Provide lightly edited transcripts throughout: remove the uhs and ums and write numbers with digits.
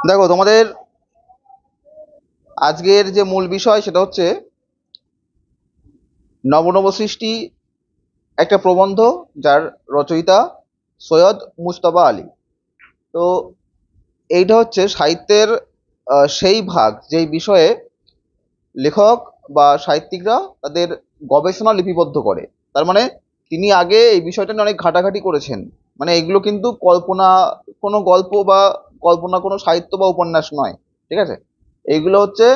দেখো, তোমাদের আজকের যে মূল বিষয় সেটা হচ্ছে নবনব সৃষ্টি, একটা প্রবন্ধ যার রচয়িতা সৈয়দ মুজতবা আলী। তো এইটা হচ্ছে সাহিত্যের সেই ভাগ যেই বিষয়ে লেখক বা সাহিত্যিকরা তাদের গবেষণা লিপিবদ্ধ করে। তার মানে তিনি আগে এই বিষয়টা নিয়ে অনেক ঘাটাঘাটি করেছেন। মানে এগুলো কিন্তু কল্পনা কোনো গল্প বা কল্পনা কোনো সাহিত্য বা উপন্যাস নয়। ঠিক আছে, এইগুলো হচ্ছে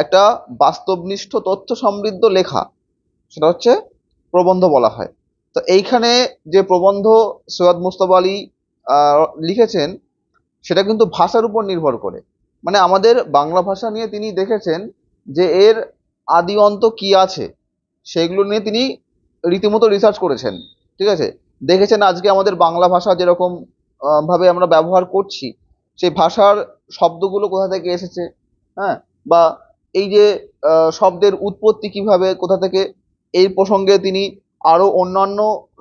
একটা বাস্তবনিষ্ঠ তথ্য সমৃদ্ধ লেখা, সেটা হচ্ছে প্রবন্ধ বলা হয়। তো এইখানে যে প্রবন্ধ সৈয়দ মুজতবা আলী লিখেছেন সেটা কিন্তু ভাষার উপর নির্ভর করে। মানে আমাদের বাংলা ভাষা নিয়ে তিনি দেখেছেন যে এর আদি অন্ত কি আছে, সেগুলো নিয়ে তিনি রীতিমতো রিসার্চ করেছেন। ঠিক আছে, দেখেছেন আজকে আমাদের বাংলা ভাষা যেরকম ভাবে আমরা ব্যবহার করছি, সেই ভাষার শব্দগুলো কোথা থেকে এসেছে। হ্যাঁ, বা এই যে শব্দের উৎপত্তি কিভাবে, কোথা থেকে, এই প্রসঙ্গে তিনি আরো অন্যান্য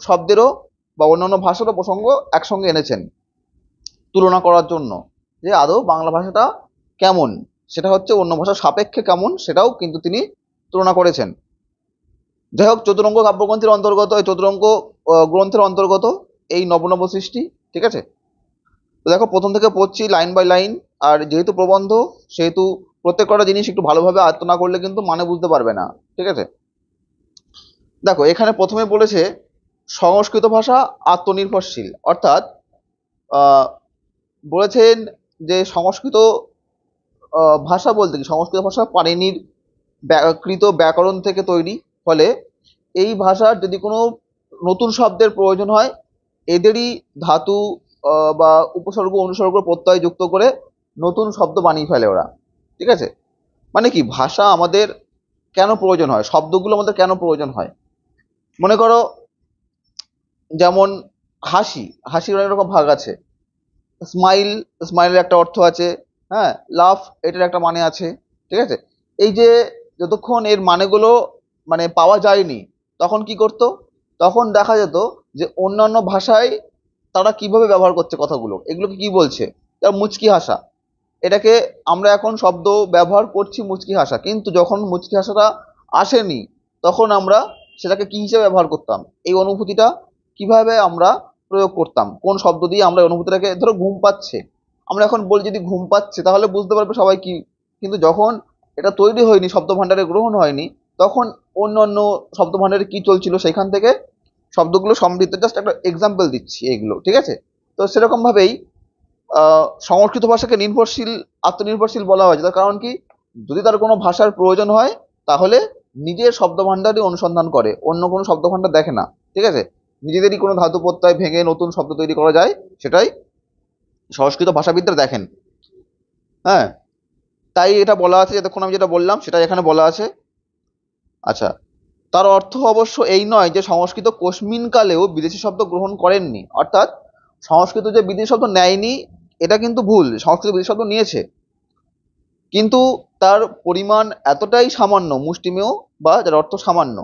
শব্দেরও বা অন্যান্য ভাষারও প্রসঙ্গ একসঙ্গে এনেছেন তুলনা করার জন্য, যে আদৌ বাংলা ভাষাটা কেমন, সেটা হচ্ছে অন্য ভাষার সাপেক্ষে কেমন সেটাও কিন্তু তিনি তুলনা করেছেন। যাই হোক, চতুরঙ্গ কাব্যগ্রন্থের অন্তর্গত, এই চতুরঙ্গ গ্রন্থের অন্তর্গত এই নবনব সৃষ্টি। ঠিক আছে, তো দেখো প্রথম থেকে পড়ছি লাইন বাই লাইন। আর যেহেতু প্রবন্ধ, সেহেতু প্রত্যেক কটা জিনিস একটু ভালোভাবে আয়ত্ত না করলে কিন্তু মানে বুঝতে পারবে না। ঠিক আছে, দেখো এখানে প্রথমে বলেছে সংস্কৃত ভাষা আত্মনির্ভরশীল, অর্থাৎ আহ, বলেছেন যে সংস্কৃত ভাষা বলতে কি, সংস্কৃত ভাষা পাণিনির কৃত ব্যাকরণ থেকে তৈরি। ফলে এই ভাষার যদি কোনো নতুন শব্দের প্রয়োজন হয়, এদেরই ধাতু বা উপসর্গ অনুসর্গ প্রত্যয় যুক্ত করে নতুন শব্দ বানিয়ে ফেলে ওরা। ঠিক আছে, মানে কি ভাষা আমাদের কেন প্রয়োজন হয়, শব্দগুলো আমাদের কেন প্রয়োজন হয়। মনে করো, যেমন হাসি, হাসির অনেক রকম ভাগ আছে। স্মাইল, স্মাইলের একটা অর্থ আছে। হ্যাঁ, লাভ, এটার একটা মানে আছে। ঠিক আছে, এই যে যতক্ষণ এর মানেগুলো মানে পাওয়া যায়নি, তখন কি করতো, তখন দেখা যেত যে অন্যান্য ভাষায় তারা কিভাবে ব্যবহার করছে কথাগুলো, এগুলোকে কি বলছে। যেমন মুচকি হাসা, এটাকে আমরা এখন শব্দ ব্যবহার করছি মুচকি হাসা, কিন্তু যখন মুচকি হাসাটা আসেনি তখন আমরা সেটাকে কি হিসেবে ব্যবহার করতাম, এই অনুভূতিটা কিভাবে আমরা প্রয়োগ করতাম, কোন শব্দ দিয়ে আমরা এই অনুভূতিটাকে, ধরো ঘুম পাচ্ছে, আমরা এখন বলি যদি ঘুম পাচ্ছে তাহলে বুঝতে পারবে সবাই কি। কিন্তু যখন এটা তৈরি হয়নি, শব্দ ভাণ্ডারে গ্রহণ হয়নি, তখন অন্য অন্য শব্দ ভাণ্ডারে কি চলছিল সেখান থেকে শব্দগুলো সমৃদ্ধ। জাস্ট একটা এক্সাম্পল দিচ্ছি এগুলো। ঠিক আছে, তো সেরকম ভাবেই সংস্কৃত ভাষাকে নির্ভরশীল, আত্মনির্ভরশীল বলা হয়েছে। তার কারণ কি, যদি তার কোনো ভাষার প্রয়োজন হয় তাহলে নিজের শব্দভাণ্ডারই অনুসন্ধান করে, অন্য কোনো শব্দভাণ্ডার দেখে না। ঠিক আছে, নিজেদেরই কোনো ধাতু প্রত্যয় ভেঙে নতুন শব্দ তৈরি করা যায়, সেটাই সংস্কৃত ভাষাবিদরা দেখেন। হ্যাঁ, তাই এটা বলা আছে, যতক্ষণ আমি যেটা বললাম সেটাই এখানে বলা আছে। আচ্ছা, তার অর্থ অবশ্য এই নয় যে সংস্কৃত কোশমিন কালেও বিদেশি শব্দ গ্রহণ করেননি। অর্থাৎ সংস্কৃত যে বিদেশি শব্দ নেয়নি এটা কিন্তু ভুল, সংস্কৃত বিদেশি শব্দ নিয়েছে, কিন্তু তার পরিমাণ এতটাই সামান্য, মুষ্টিমেয়, বা যার অর্থ সামান্য,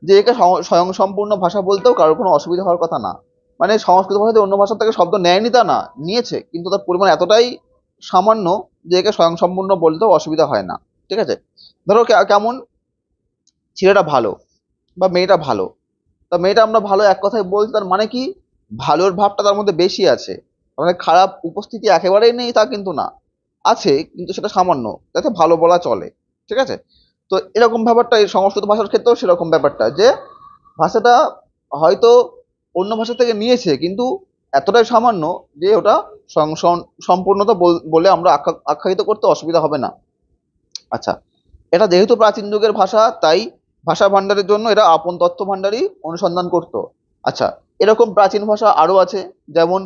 যে একে স্বয়ংসম্পূর্ণ ভাষা বলতেও কারোর কোনো অসুবিধা হওয়ার কথা না। মানে সংস্কৃত ভাষাতে অন্য ভাষা থেকে শব্দ নেয়নি তা না, নিয়েছে, কিন্তু তার পরিমাণ এতটাই সামান্য যে একে স্বয়ংসম্পূর্ণ বলতেও অসুবিধা হয় না। ঠিক আছে, ধরো কেমন, ছেলেটা ভালো বা মেয়েটা ভালো। তা মেয়েটা আমরা ভালো এক কথায় বলছি, তার মানে কি, ভালোর ভাবটা তার মধ্যে বেশি আছে। মানে খারাপ উপস্থিতি একেবারেই নেই তা কিন্তু না, আছে কিন্তু সেটা সামান্য, যাতে ভালো বলা চলে। ঠিক আছে, তো এরকম ব্যাপারটা এই সংস্কৃত ভাষার ক্ষেত্রেও সেরকম ব্যাপারটা, যে ভাষাটা হয়তো অন্য ভাষা থেকে নিয়েছে কিন্তু এতটাই সামান্য যে ওটা সম্পূর্ণতা বলে আমরা আখ্যায়িত করতে অসুবিধা হবে না। আচ্ছা, এটা যেহেতু প্রাচীন যুগের ভাষা, তাই ভাষা ভাণ্ডারের জন্য এরা আপন তথ্য ভাণ্ডারই অনুসন্ধান করত। আচ্ছা, এরকম প্রাচীন ভাষা আরো আছে। যেমন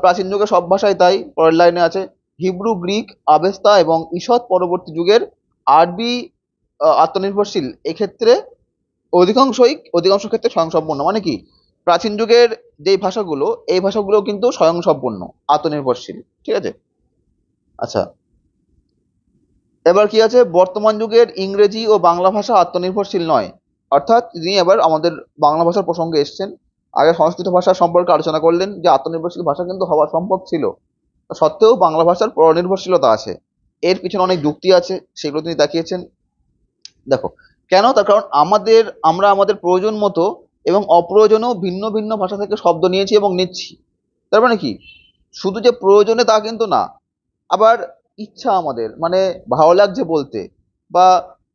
প্রাচীন যুগে সব ভাষাই তাই, পরের লাইনে আছে হিব্রু, গ্রিক, আবেস্তা এবং ঈষৎ পরবর্তী যুগের আরবি আত্মনির্ভরশীল, এক্ষেত্রে অধিকাংশ ক্ষেত্রে স্বয়ংসম্পূর্ণ। মানে কি, প্রাচীন যুগের যেই ভাষাগুলো, এই ভাষাগুলো কিন্তু স্বয়ংসম্পূর্ণ, আত্মনির্ভরশীল। ঠিক আছে, আচ্ছা, এবার কি আছে, বর্তমান যুগের ইংরেজি ও বাংলা ভাষা আত্মনির্ভরশীল নয়। অর্থাৎ তিনি এবার আমাদের বাংলা ভাষার প্রসঙ্গে এসছেন। আগে সংস্কৃত ভাষা সম্পর্কে আলোচনা করলেন যে আত্মনির্ভরশীল ভাষা কিন্তু হওয়া সম্ভব ছিল, সত্ত্বেও বাংলা ভাষার পরনির্ভরশীলতা আছে। এর পিছনে অনেক যুক্তি আছে, সেগুলো তিনি দেখিয়েছেন। দেখো, কেন? তার কারণ আমরা আমাদের প্রয়োজন মতো এবং অপ্রয়োজনেও ভিন্ন ভিন্ন ভাষা থেকে শব্দ নিয়েছি এবং নিচ্ছি। তার মানে কি, শুধু যে প্রয়োজনে তা কিন্তু না, আবার ইচ্ছা আমাদের মানে ভালো লাগছে বলতে বা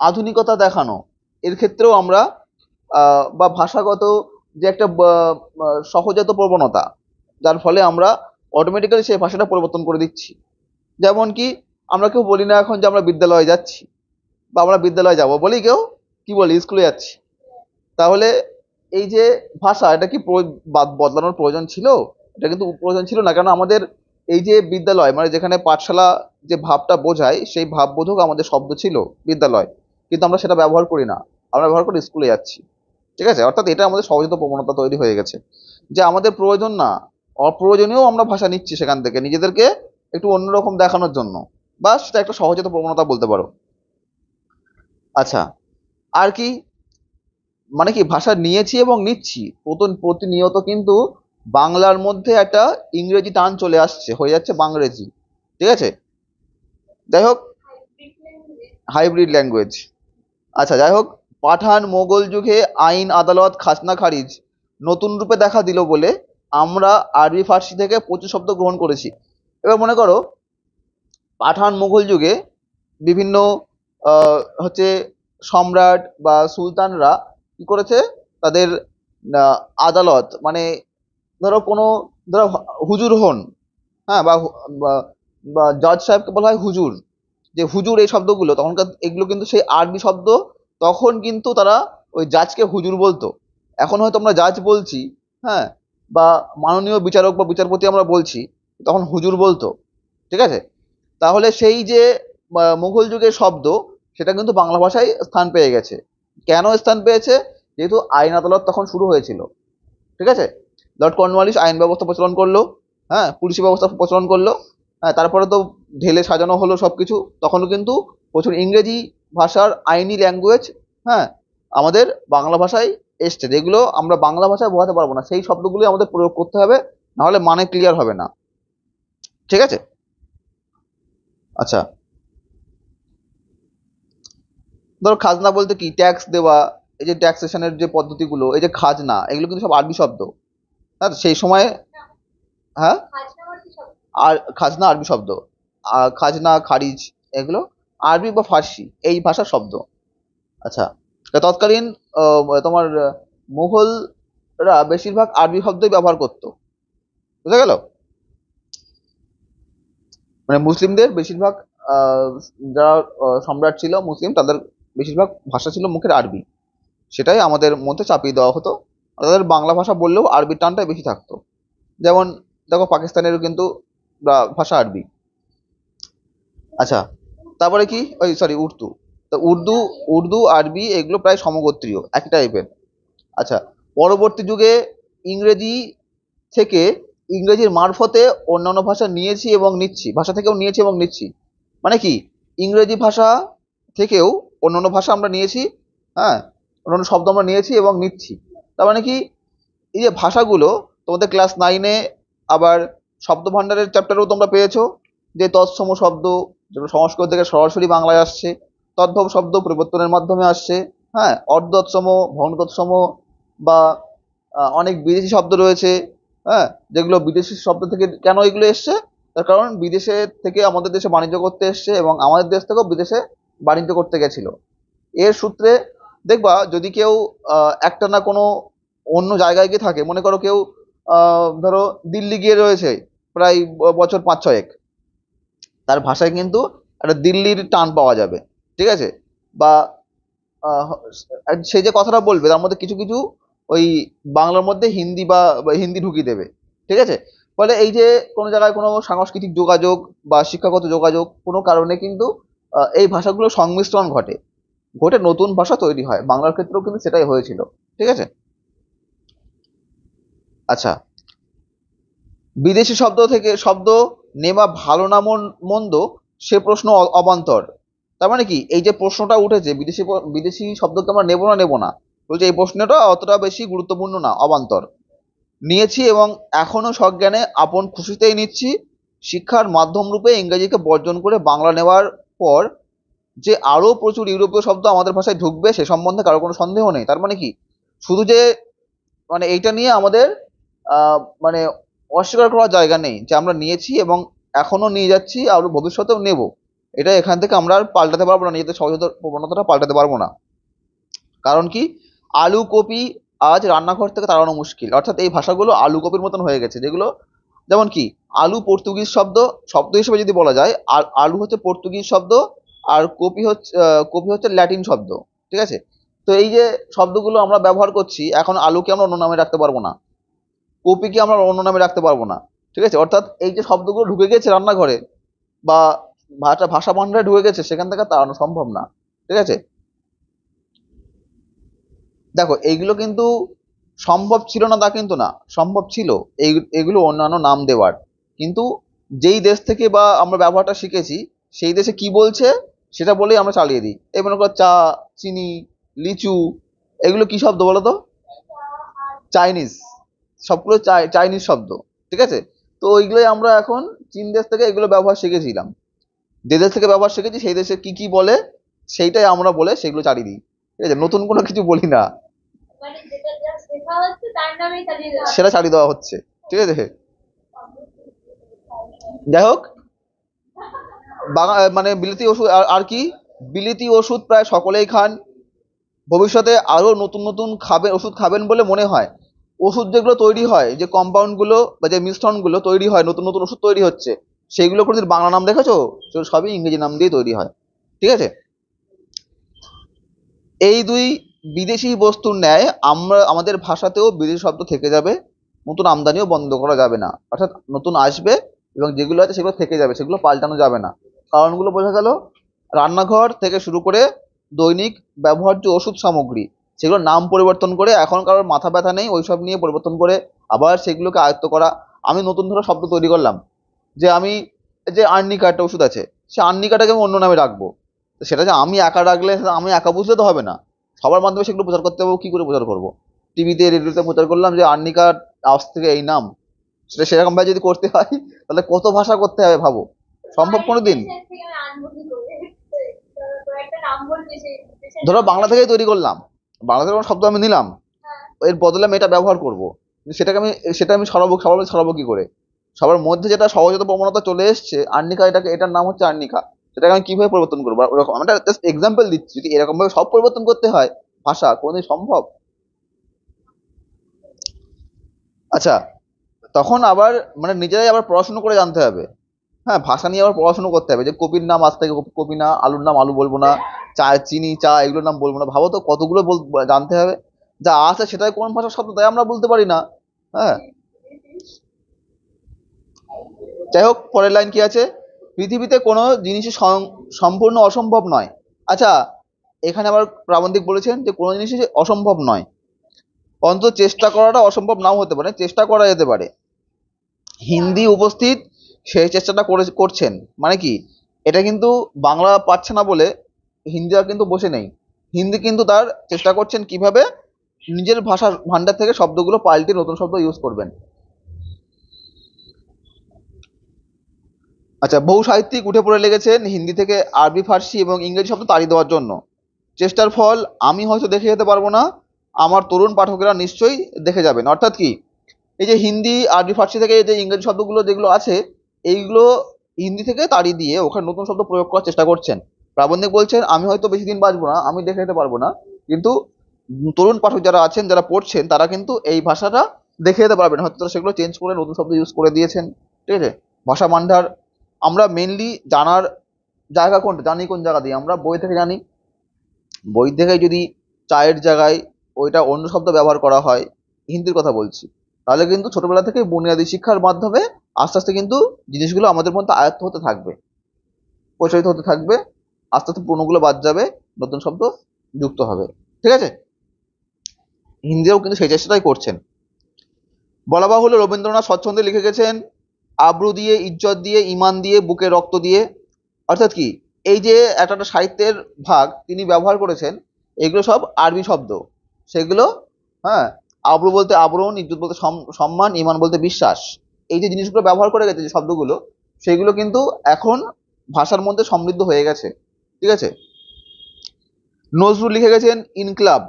আধুনিকতা দেখানো, এর ক্ষেত্রেও আমরা বা ভাষাগত যে একটা সহজাত প্রবণতা, যার ফলে আমরা অটোমেটিক্যালি সেই ভাষাটা পরিবর্তন করে দিচ্ছি। যেমন কি, আমরা কেউ বলি না এখন যে আমরা বিদ্যালয়ে যাচ্ছি বা আমরা বিদ্যালয়ে যাব, বলি কেউ? কি বলি? স্কুলে যাচ্ছি। তাহলে এই যে ভাষা, এটা কি বদলানোর প্রয়োজন ছিল? এটা কিন্তু প্রয়োজন ছিল না, কারণ আমাদের এই যে বিদ্যালয় মানে যেখানে পাঠশালা যে ভাবটা বোঝায়, সেই ভাববোধক আমাদের শব্দ ছিল বিদ্যালয়, কিন্তু আমরা সেটা ব্যবহার করি না, আমরা ব্যবহার করি স্কুলে যাচ্ছি। ঠিক আছে? অর্থাৎ এটা আমাদের সহজাত প্রবণতা তৈরি হয়ে গেছে যে আমাদের প্রয়োজন না, অপ্রয়োজনীয় আমরা ভাষা নিচ্ছি সেখান থেকে নিজেদেরকে একটু অন্যরকম দেখানোর জন্য, বা সেটা একটা সহজাত প্রবণতা বলতে পারো। আচ্ছা, আর কি, মানে কি ভাষা নিয়েছি এবং নিচ্ছি, প্রতিনিয়ত কিন্তু বাংলার মধ্যে একটা ইংরেজি টান চলে আসছে, হয়ে যাচ্ছে বাংরেজি। ঠিক আছে? যাই হোক, হাইব্রিড ল্যাঙ্গুয়েজ। আচ্ছা, যাই হোক, পাঠান মোগল যুগে আইন আদালত খাজনা খারিজ নতুন রূপে দেখা দিল বলে আমরা আরবি ফার্সি থেকে প্রচুর শব্দ গ্রহণ করেছি। এবার মনে করো, পাঠান মুঘল যুগে বিভিন্ন হচ্ছে সম্রাট বা সুলতানরা কি করেছে, তাদের আহ, আদালত মানে ধরো কোনো, ধরো হুজুর হন, হ্যাঁ, বা- বা জজ সাহেবকে বলা হয় হুজুর। যে হুজুর এই শব্দগুলো তখনকার, এগুলো কিন্তু সেই আরবি শব্দ। তখন কিন্তু তারা ওই জাজকে হুজুর বলতো। এখন হয়তো আমরা জাজ বলছি, হ্যাঁ, বা মাননীয় বিচারক বা বিচারপতি আমরা বলছি, তখন হুজুর বলতো। ঠিক আছে? তাহলে সেই যে মুঘল যুগের শব্দ, সেটা কিন্তু বাংলা ভাষায় স্থান পেয়ে গেছে। কেন স্থান পেয়েছে? যেহেতু আইন আদালত তখন শুরু হয়েছিল। ঠিক আছে? লর্ড কর্নওয়ালিস আইন ব্যবস্থা প্রচলন করলো, হ্যাঁ, পুলিশি ব্যবস্থা প্রচলন করলো, হ্যাঁ, তারপরে তো ঢেলে সাজানো হলো সবকিছু। তখনও কিন্তু প্রচুর ইংরেজি ভাষার আইনি ল্যাঙ্গুয়েজ, হ্যাঁ, আমাদের বাংলা ভাষায় এসছে, যেগুলো আমরা বাংলা ভাষায় বোঝাতে পারবো না, সেই শব্দগুলি আমাদের প্রয়োগ করতে হবে, নাহলে মানে ক্লিয়ার হবে না। ঠিক আছে? আচ্ছা, ধরো খাজনা বলতে কি, ট্যাক্স দেওয়া, এই যে ট্যাক্সেশনের যে পদ্ধতিগুলো, এই যে খাজনা, এগুলো কিন্তু সব আরবি শব্দ। হ্যাঁ, সেই সময়, হ্যাঁ, আর খাজনা আরবি শব্দ, আর খাজনা খারিজ এগুলো আরবি বা ফার্সি এই ভাষার শব্দ। আচ্ছা, তা তৎকালীন তোমার মুঘলরা বেশিরভাগ আরবি শব্দই ব্যবহার করতো। বুঝা গেল? মানে মুসলিমদের বেশিরভাগ আহ, যারা সম্রাট ছিল মুসলিম, তাদের বেশিরভাগ ভাষা ছিল মুখের আরবি। সেটাই আমাদের মধ্যে চাপিয়ে দেওয়া হতো। আর তাদের বাংলা ভাষা বললেও আরবির টানটাই বেশি থাকতো। যেমন দেখো, পাকিস্তানেরও কিন্তু ভাষা আরবি। আচ্ছা, তারপরে কি, ওই সরি, উর্দু। তো উর্দু, আরবি এগুলো প্রায় সমগোত্রীয়, একই টাইপের। আচ্ছা, পরবর্তী যুগে ইংরেজি থেকে, ইংরেজির মারফতে অন্যান্য ভাষা নিয়েছি এবং নিচ্ছি, ভাষা থেকেও নিয়েছি এবং নিচ্ছি। মানে কি, ইংরেজি ভাষা থেকেও অন্যান্য ভাষা আমরা নিয়েছি, হ্যাঁ, অন্যান্য শব্দ আমরা নিয়েছি এবং নিচ্ছি। তার মানে কি, এই যে ভাষাগুলো, তোমাদের ক্লাস নাইনে আবার শব্দ ভাণ্ডারের চ্যাপ্টারেও তোমরা পেয়েছো যে তৎসম শব্দ, যেগুলো সংস্কৃত থেকে সরাসরি বাংলায় আসছে, তদ্ভব শব্দ পরিবর্তনের মাধ্যমে আসছে, হ্যাঁ, অর্ধতৎসম, ভগ্নতৎসম, বা অনেক বিদেশি শব্দ রয়েছে, হ্যাঁ, যেগুলো বিদেশি শব্দ থেকে। কেন এগুলো এসছে? তার কারণ বিদেশে থেকে আমাদের দেশে বাণিজ্য করতে এসছে, এবং আমাদের দেশ থেকেও বিদেশে বাণিজ্য করতে গেছিল। এর সূত্রে দেখবা, যদি কেউ একটা না কোনো অন্য জায়গায় গিয়ে থাকে, মনে করো কেউ ধরো দিল্লি গিয়ে রয়েছে প্রায় বছর 5-6, তার ভাষায় কিন্তু একটা দিল্লির টান পাওয়া যাবে। ঠিক আছে? বা আহ, সে যে কথাটা বলবে তার মধ্যে কিছু কিছু ওই বাংলার মধ্যে হিন্দি বা হিন্দি ঢুকিয়ে দেবে। ঠিক আছে? ফলে এই যে কোনো জায়গায় কোনো সাংস্কৃতিক যোগাযোগ বা শিক্ষাগত যোগাযোগ, কোনো কারণে কিন্তু এই ভাষাগুলোর সংমিশ্রণ ঘটে, নতুন ভাষা তৈরি হয়। বাংলার ক্ষেত্রেও কিন্তু সেটাই হয়েছিল। ঠিক আছে? আচ্ছা, বিদেশি শব্দ নেওয়া ভালো না মন্দ, সে প্রশ্ন অবান্তর। তার মানে কি, এই যে প্রশ্নটা উঠেছে, বিদেশি শব্দকে আমরা নেব না, বলছে এই প্রশ্নটা অতটা বেশি গুরুত্বপূর্ণ না, অবান্তর। নিয়েছি এবং এখনো সজ্ঞানে আপন খুশিতেই নিচ্ছি, শিক্ষার মাধ্যম রূপে ইংরেজিকে বর্জন করে বাংলা নেওয়ার পর যে আরো প্রচুর ইউরোপীয় শব্দ আমাদের ভাষায় ঢুকবে সে সম্বন্ধে কারো কোনো সন্দেহ নেই। তার মানে কি, শুধু যে মানে এইটা নিয়ে আমাদের মানে অস্বীকার করার জায়গা নেই যে আমরা নিয়েছি এবং এখনো নিয়ে যাচ্ছি, আর ভবিষ্যতেও নেব। এটা এখান থেকে আমরা আর পাল্টাতে পারবো না, নিজেদের সহজাত প্রবণতাটা পাল্টাতে পারবো না। কারণ কি, আলু কপি আজ রান্নাঘর থেকে তাড়ানো মুশকিল, অর্থাৎ এই ভাষাগুলো আলু কপির মতন হয়ে গেছে। যেগুলো যেমন কি, আলু পর্তুগিজ শব্দ, শব্দ হিসেবে যদি বলা যায়, আর আলু হচ্ছে পর্তুগিজ শব্দ, আর কপি হচ্ছে ল্যাটিন শব্দ। ঠিক আছে? তো এই যে শব্দগুলো আমরা ব্যবহার করছি, এখন আলুকে আমরা অন্য নামে রাখতে পারবো না, কপিকে আমরা অন্য নামে রাখতে পারবো না। ঠিক আছে? অর্থাৎ এই যে শব্দগুলো ঢুকে গেছে রান্নাঘরে বা ভাষা ভাষা ভান্ডারে ঢুকে গেছে, সেখান থেকে তাড়ানো সম্ভব না। ঠিক আছে? দেখো, এইগুলো কিন্তু সম্ভব ছিল না তা কিন্তু না, সম্ভব ছিল এগুলো অন্যান্য নাম দেওয়ার। কিন্তু যেই দেশ থেকে বা আমরা ব্যবহারটা শিখেছি, সেই দেশে কি বলছে সেটা বলেই আমরা চালিয়ে দিই। এই মনে করো চা, চিনি, লিচু, এগুলো কি শব্দ বলো তো? চাইনিজ, সবগুলো চাইনিজ শব্দ। ঠিক আছে? তো ওইগুলোই আমরা এখন চীন দেশ থেকে এগুলো ব্যবহার শিখেছিলাম। যে দেশ থেকে ব্যবহার শিখেছি সেই দেশে কি কি বলে সেইটাই আমরা বলে সেগুলো চালিয়ে দিই। ঠিক আছে? নতুন কোনো কিছু বলি না, সেটা চালিয়ে দেওয়া হচ্ছে। ঠিক আছে? যাই হোক, মানে বিলেতি ওষুধ আর কি, বিলেতি ওষুধ প্রায় সকলেই খান। ভবিষ্যতে আরো নতুন নতুন ওষুধ খাবেন বলে মনে হয়। ওষুধ যেগুলো তৈরি হয়, যে কম্পাউন্ড গুলো বা যে মিশ্রণ গুলো তৈরি হয়, নতুন নতুন ওষুধ তৈরি হচ্ছে, সেইগুলো কোনোদিন বাংলা নাম দেখেছো? সেগুলো সবই ইংরেজি নাম দিয়ে তৈরি হয়। ঠিক আছে? এই দুই বিদেশি বস্তুর ন্যায় আমরা আমাদের ভাষাতেও বিদেশি শব্দ থেকে যাবে, নতুন আমদানিও বন্ধ করা যাবে না। অর্থাৎ নতুন আসবে এবং যেগুলো আছে সেগুলো থেকে যাবে, সেগুলো পাল্টানো যাবে না। কারণগুলো বোঝা গেল। রান্নাঘর থেকে শুরু করে দৈনিক ব্যবহার্য ওষুধ সামগ্রী, সেগুলো নাম পরিবর্তন করে, এখন কারোর মাথা ব্যথা নেই ওইসব নিয়ে পরিবর্তন করে আবার সেগুলোকে আয়ত্ত করা। আমি নতুন ধরো শব্দ তৈরি করলাম, যে আমি যে আর্নিকা একটা ওষুধ আছে, সে আর্নিকাটাকে আমি অন্য নামে রাখবো। তো সেটা যে আমি একা রাখলে, সেটা আমি একা বুঝলে তো হবে না, সবার মাধ্যমে সেগুলো প্রচার করতে হবে। কি করে প্রচার করব? টিভিতে, রেডিওতে প্রচার করলাম যে আর্নিকার আজ থেকে এই নাম। সেটা সেরকম ভাবে যদি করতে হয়, তাহলে কত ভাষা করতে হবে ভাবো, সম্ভব কোনোদিন? ধরো বাংলা থেকেই তৈরি করলাম, বাংলা থেকে কোনো শব্দ আমি নিলাম, এর বদলে আমি এটা ব্যবহার করব, কিন্তু সেটা আমি সরাবো কি করে? সবার মধ্যে যেটা সহজাত প্রবণতা চলে এসছে, আর্নিকা, এটার নাম হচ্ছে আর্নিকা, সেটাকে আমি কিভাবে পরিবর্তন করবো? ওরকম আমি জাস্ট এক্সাম্পল দিচ্ছি। যদি এরকম ভাবে সব পরিবর্তন করতে হয় ভাষা, কোনোদিন সম্ভব? আচ্ছা, তখন আবার মানে নিজেরাই আবার পড়াশুনো করে জানতে হবে। হ্যাঁ, ভাষা নিয়ে আবার পড়াশুনো করতে হবে, যে কপির নাম আজ থেকে কপি না, আলুর নাম আলু বলবো না, চা, চিনি, চা, এগুলোর নাম বলবো না। ভাবো তো কতগুলো জানতে হবে। যা আছে সেটাই কোন ভাষার শব্দ তাই আমরা বলতে পারি না। হ্যাঁ। যাই হোক, পরের লাইন কি আছে? পৃথিবীতে কোনো জিনিসই সম্পূর্ণ অসম্ভব নয়। আচ্ছা, এখানে আবার প্রাবন্ধিক বলেছেন যে কোনো জিনিসই যে অসম্ভব নয়, অন্তত চেষ্টা করাটা অসম্ভব নাও হতে পারে, চেষ্টা করা যেতে পারে। হিন্দি উপস্থিত সেই চেষ্টাটা করছেন। মানে কি, এটা কিন্তু বাংলা পাচ্ছে না বলে হিন্দি আর কিন্তু বসে নেই। হিন্দি কিন্তু তার চেষ্টা করছেন কিভাবে নিজের ভাষার ভান্ডার থেকে শব্দগুলো পাল্টে নতুন শব্দ ইউজ করবেন। আচ্ছা, বহু সাহিত্যিক উঠে পড়ে লেগেছেন হিন্দি থেকে আরবি, ফার্সি এবং ইংরেজি শব্দ তাড়িয়ে দেওয়ার জন্য। চেষ্টার ফল আমি হয়তো দেখে যেতে পারবো না, আমার তরুণ পাঠকেরা নিশ্চয়ই দেখে যাবেন। অর্থাৎ কি, এই যে হিন্দি, আরবি, ফার্সি থেকে যে ইংরেজি শব্দগুলো যেগুলো আছে, এইগুলো হিন্দি থেকে তাড়িয়ে দিয়ে ওখানে নতুন শব্দ প্রয়োগ করার চেষ্টা করছেন। প্রাবন্ধিক বলছেন আমি হয়তো বেশি দিন বাঁচবো না, আমি দেখে যেতে পারবো না, কিন্তু তরুণ পাঠক যারা আছেন, যারা পড়ছেন, তারা কিন্তু এই ভাষাটা দেখে যেতে পারবেন। হয়তো তারা সেগুলো চেঞ্জ করে নতুন শব্দ ইউজ করে দিয়েছেন। ঠিক আছে? ভাষা ভান্ডার আমরা মেনলি জানার জায়গা কোনটা, জানি কোন জায়গা দিয়ে? আমরা বই থেকে জানি। বই থেকে যদি চায়ের জায়গায় ওইটা অন্য শব্দ ব্যবহার করা হয়, হিন্দির কথা বলছি, তাহলে কিন্তু ছোটবেলা থেকে বুনিয়াদী শিক্ষার মাধ্যমে আস্তে আস্তে কিন্তু জিনিসগুলো আমাদের মধ্যে আয়ত্ত হতে থাকবে, প্রচলিত হতে থাকবে। আস্তে আস্তে পুরোনোগুলো বাদ যাবে, নতুন শব্দ যুক্ত হবে। ঠিক আছে? হিন্দিও কিন্তু সেই চেষ্টাটাই করছেন। বলা বাহুল্য, রবীন্দ্রনাথ স্বচ্ছন্দে লিখে গেছেন আব্রু দিয়ে, ইজ্জত দিয়ে, ইমান দিয়ে, বুকে রক্ত দিয়ে। অর্থাৎ কি, এই যে একটা একটা সাহিত্যের ভাগ তিনি ব্যবহার করেছেন, এগুলো সব আরবি শব্দ। সেগুলো, হ্যাঁ, আব্রু বলতে আবরণ, ইজ্জত বলতে সম্মান, ইমান বলতে বিশ্বাস। এই যে জিনিসগুলো ব্যবহার করে গেছে, যে শব্দগুলো, সেগুলো কিন্তু এখন ভাষার মধ্যে সমৃদ্ধ হয়ে গেছে। ঠিক আছে। নজরুল লিখে গেছেন ইনকলাব,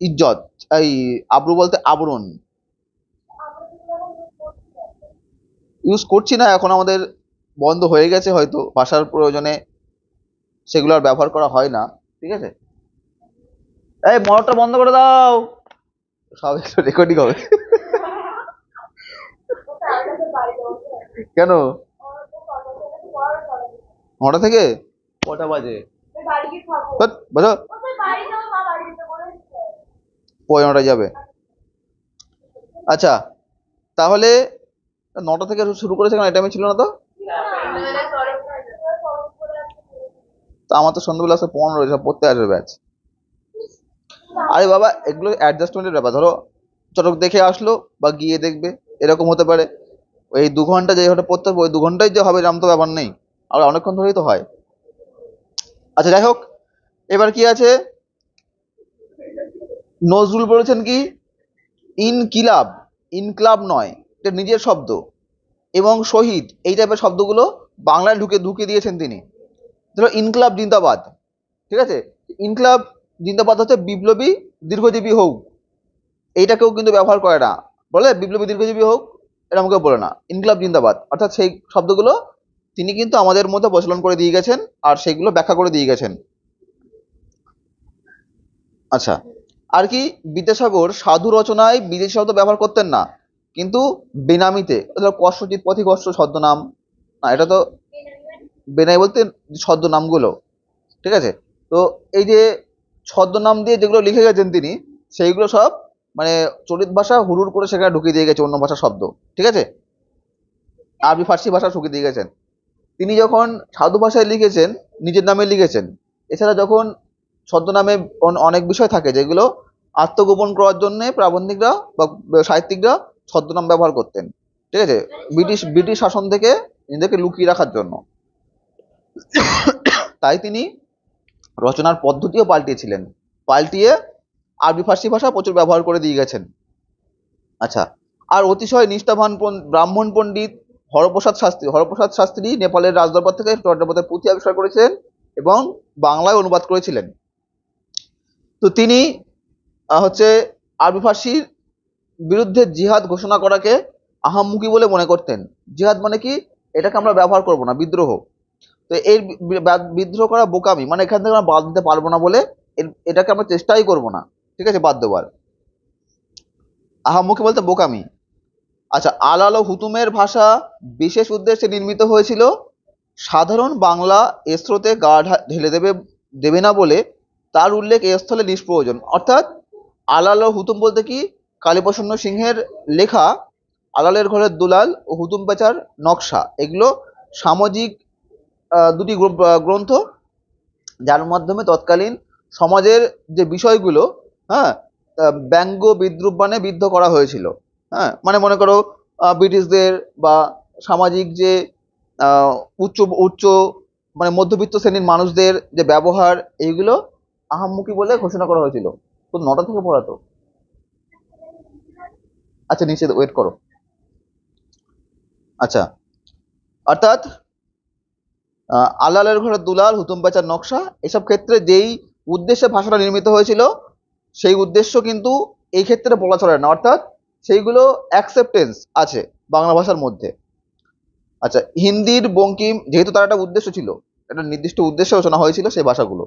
ইজ্জত, এই আবরু বলতে আবরণ। ইউজ করছি না এখন, আমাদের বন্ধ হয়ে গেছে হয়তো, ভাষার প্রয়োজনে সেগুলো আর ব্যবহার করা হয় না। ঠিক আছে। এই মোটরটা বন্ধ করে দাও, সব একটু রেকর্ডিং হবে। কেন? 9টা থেকে কটা বাজে? ধ্যাৎ, বোঝো, পরে 9টায় যাবে। আচ্ছা, তাহলে 9টা থেকে শুরু করেছে, কেন? এই টাইমে ছিল না তো। তা আমার তো সন্ধ্যাবেলা আসতে 15 সব পড়তে আসবে ব্যাচ। আরে বাবা, এগুলো অ্যাডজাস্টমেন্টের ব্যাপার। ধরো চটক দেখে আসলো বা গিয়ে দেখবে, এরকম হতে পারে। ওই 2 ঘন্টা যে হঠাৎ পড়তে হবে, ওই 2 ঘন্টায় যে হবে এরকম তো ব্যাপার নেই, আর অনেকক্ষণ ধরেই তো হয়। আচ্ছা, যাই হোক, এবার কি আছে? নজরুল বলেছেন কি ইনকিলাব, ইনক্লাব নয়, এটা নিজের শব্দ, এবং শহীদ এই টাইপের শব্দগুলো বাংলায় ঢুকে ঢুকে দিয়েছেন তিনি। ধরো ইনকলাব জিন্দাবাদ, ঠিক আছে। ইনকলাব জিন্দাবাদ হচ্ছে বিপ্লবী দীর্ঘজীবী হোক, এইটাকেও কিন্তু ব্যবহার করে না, বলে বিপ্লবী দীর্ঘজীবী হোক, এটা আমাকে বলে না। ইনকলাব জিন্দাবাদ অর্থাৎ সেই শব্দগুলো তিনি কিন্তু আমাদের মধ্যে প্রচলন করে দিয়ে গেছেন, আর সেগুলো ব্যাখ্যা করে দিয়ে গেছেন। আচ্ছা, আর কি? বিদ্যাসাগর সাধু রচনায় বিদেশি শব্দ ব্যবহার করতেন না, কিন্তু বেনামিতে, ধরো কষ্টজিৎ পথিকষ্ট ছদ্মনাম, না এটা তো বেনামি বলতে ছদ্মনামগুলো, ঠিক আছে। তো এই যে ছদ্মনাম দিয়ে যেগুলো লিখে গেছেন তিনি, সেইগুলো সব মানে চলিত ভাষা হুড়ুর করে সেখানে ঢুকিয়ে দিয়ে গেছে অন্য ভাষার শব্দ, ঠিক আছে। আরবি ফার্সি ভাষা ঢুকিয়ে দিয়ে গেছেন। তিনি যখন সাধু ভাষায় লিখেছেন, নিজের নামে লিখেছেন। এছাড়া যখন ছদ্মনামে অনেক বিষয় থাকে যেগুলো আত্মগোপন করার জন্য প্রাবন্ধিকরা বা সাহিত্যিকরা ছদ্মনাম ব্যবহার করতেন, ঠিক আছে, ব্রিটিশ শাসন থেকে নিজেকে লুকিয়ে রাখার জন্য। তাই তিনি রচনার পদ্ধতিও পাল্টিয়েছিলেন, পাল্টিয়ে আরবি ফার্সি ভাষা প্রচুর ব্যবহার করে দিয়ে গেছেন। আচ্ছা, আর অতিশয় নিষ্ঠাবান ব্রাহ্মণ পণ্ডিত হরপ্রসাদ শাস্ত্রী নেপালের রাজদরবার থেকে চট্টোপাধ্যায়ের পুঁথি আবিষ্কার করেছিলেন এবং বাংলায় অনুবাদ করেছিলেন। তো তিনি হচ্ছে আরবি ফার্সির বিরুদ্ধে জিহাদ ঘোষণা করাকে আহাম্মুকি বলে মনে করতেন। জিহাদ মানে কি? এটাকে আমরা ব্যবহার করব না, বিদ্রোহ। তো এর বিদ্রোহ করা বোকামি, মানে এখান থেকে আমরা বাদ দিতে পারবো না বলে এটাকে আমরা চেষ্টাই করব না, ঠিক আছে, বাদ দেওয়ার। আহাম্মুকি বলতে বোকামি। আচ্ছা, আলাল ও হুতুমের ভাষা বিশেষ উদ্দেশ্যে নির্মিত হয়েছিল, সাধারণ বাংলা এ স্রোতে গা ঢেলে দেবে না বলে তার উল্লেখ এ স্থলে নিষ্প্রয়োজন। অর্থাৎ আলাল ও হুতুম বলতে কি? কালীপ্রসন্ন সিংহের লেখা আলালের ঘরের দুলাল ও হুতুম পেঁচার নকশা, এগুলো সামাজিক দুটি গ্রন্থ, যার মাধ্যমে তৎকালীন সমাজের যে বিষয়গুলো, হ্যাঁ, ব্যঙ্গ বিদ্রুপ মানে বিদ্ধ করা হয়েছিল। হ্যাঁ, মানে মনে করো ব্রিটিশদের বা সামাজিক যে উচ্চ উচ্চ মানে মধ্যবিত্ত শ্রেণীর মানুষদের যে ব্যবহার, এইগুলো আহাম্মুকি বলে ঘোষণা করা হয়েছিল। তো 9টা থেকে পড়াতো। আচ্ছা, নিচে ওয়েট করো। আচ্ছা, অর্থাৎ আলালের ঘরে দুলাল, হুতুম পেঁচার নকশা, এসব ক্ষেত্রে যেই উদ্দেশ্যে ভাষাটা নির্মিত হয়েছিল, সেই উদ্দেশ্য কিন্তু এই ক্ষেত্রে বলা চলে না। অর্থাৎ সেইগুলো অ্যাকসেপ্টেন্স আছে বাংলা ভাষার মধ্যে। আচ্ছা, হিন্দির বঙ্কিম, যেহেতু তার একটা উদ্দেশ্য ছিল, একটা নির্দিষ্ট উদ্দেশ্যে রচনা হয়েছিল সেই ভাষাগুলো।